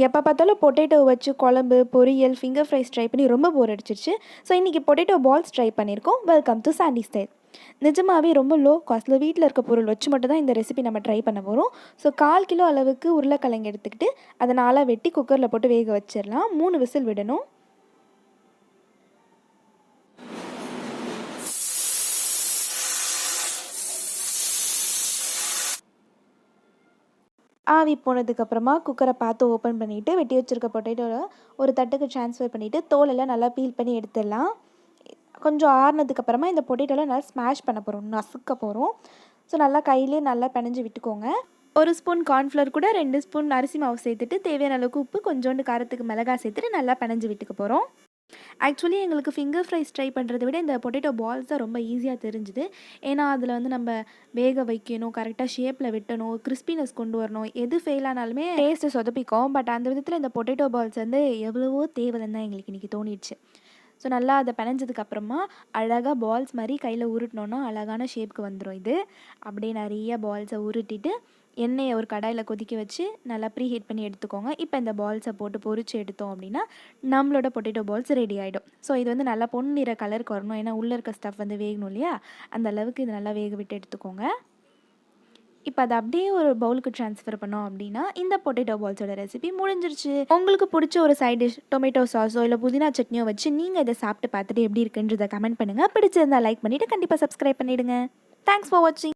எப்போ பார்த்தாலும் பொட்டேட்டோ வச்சு குழம்பு, பொரியல், ஃபிங்கர் ஃப்ரைஸ் ட்ரை பண்ணி ரொம்ப போர் அடிச்சிருச்சு. ஸோ இன்றைக்கி பொட்டேட்டோ பால்ஸ் ட்ரை பண்ணியிருக்கோம். Welcome to Sandy style. நிஜமாவே ரொம்ப லோ காஸ்ட்டில் வீட்டில் இருக்க பொருள் வச்சு மட்டும் தான் இந்த ரெசிபி நம்ம ட்ரை பண்ண போகிறோம். ஸோ 1/4 கிலோ அளவுக்கு உருளைக்கிழங்கு எடுத்துக்கிட்டு அதை 4 வெட்டி குக்கரில் போட்டு வேக வச்சிடலாம். 3 விசில் விடணும். ஆவி போனதுக்கப்புறமா குக்கரை பார்த்து ஓப்பன் பண்ணிவிட்டு வெட்டி வச்சுருக்க பொட்டேட்டோவை ஒரு தட்டுக்கு ட்ரான்ஸ்ஃபர் பண்ணிவிட்டு தோலெல்லாம் நல்லா பீல் பண்ணி எடுத்துடலாம். கொஞ்சம் ஆறுனதுக்கப்புறமா இந்த பொட்டேட்டோவில் நல்லா ஸ்மாஷ் பண்ண போகிறோம், நசுக்க போகிறோம். ஸோ நல்லா கையிலே நல்லா பிணைஞ்சு விட்டுக்கோங்க. 1 ஸ்பூன் கார்ன்ஃப்ளவர் கூட 2 ஸ்பூன் அரிசி மாவு சேர்த்துட்டு தேவையான அளவுக்கு உப்பு, கொஞ்சோண்டு காரத்துக்கு மிளகாய் சேர்த்துட்டு நல்லா பிணைஞ்சு விட்டுக்க போகிறோம். ஆக்சுவலி எங்களுக்கு ஃபிங்கர் ஃப்ரைஸ் ட்ரை பண்ணுறத விட இந்த பொட்டேட்டோ பால்ஸ் தான் ரொம்ப ஈஸியாக தெரிஞ்சுது. ஏன்னா அதில் வந்து நம்ம வேக வைக்கணும், கரெக்டாக ஷேப்பில் வெட்டணும், கிறிஸ்பினஸ் கொண்டு வரணும். எது ஃபெயில் ஆனாலுமே டேஸ்ட்டு சொதப்பிக்கும். பட் அந்த விதத்தில் இந்த பொட்டேட்டோ பால்ஸ் வந்து எவ்வளவோ தேவைன்னு தான் எங்களுக்கு இன்றைக்கி தோணிடுச்சு. ஸோ நல்லா அதை பிணைஞ்சதுக்கப்புறமா அழகாக பால்ஸ் மாதிரி கையில் உருட்டினோன்னா அழகான ஷேப்புக்கு வந்துடும். இது அப்படியே நிறைய பால்ஸை உருட்டிட்டு எண்ணெயை ஒரு கடாயில் கொதிக்க வச்சு நல்லா ப்ரீ ஹீட் பண்ணி எடுத்துக்கோங்க. இப்போ இந்த பால்ஸை போட்டு பொரிச்சு எடுத்தோம் அப்படின்னா நம்மளோட பொட்டேட்டோ பால்ஸ் ரெடி ஆகிடும். ஸோ இது வந்து நல்லா பொன்னிற கலருக்கு வரணும். ஏன்னா உள்ளே இருக்க ஸ்டஃப் வந்து வேகணும் இல்லையா, அந்த அளவுக்கு இது நல்லா வேக விட்டு எடுத்துக்கோங்க. இப்போ அதை அப்படியே ஒரு பவுலுக்கு ட்ரான்ஸ்ஃபர் பண்ணோம் அப்படின்னா இந்த பொட்டேட்டோ பால்ஸோட ரெசிபி முடிஞ்சிருச்சு. உங்களுக்கு பிடிச்ச ஒரு சைட் டிஷ் டொமேட்டோ சாஸோ இல்லை புதினா சட்னியோ வச்சு நீங்கள் இதை சாப்பிட்டு பார்த்துட்டு எப்படி இருக்குன்றதை கமெண்ட் பண்ணுங்கள். பிடிச்சிருந்தா லைக் பண்ணிவிட்டு கண்டிப்பாக சப்ஸ்கிரைப் பண்ணிவிடுங்க. தேங்க்ஸ் ஃபார் வாட்சிங்.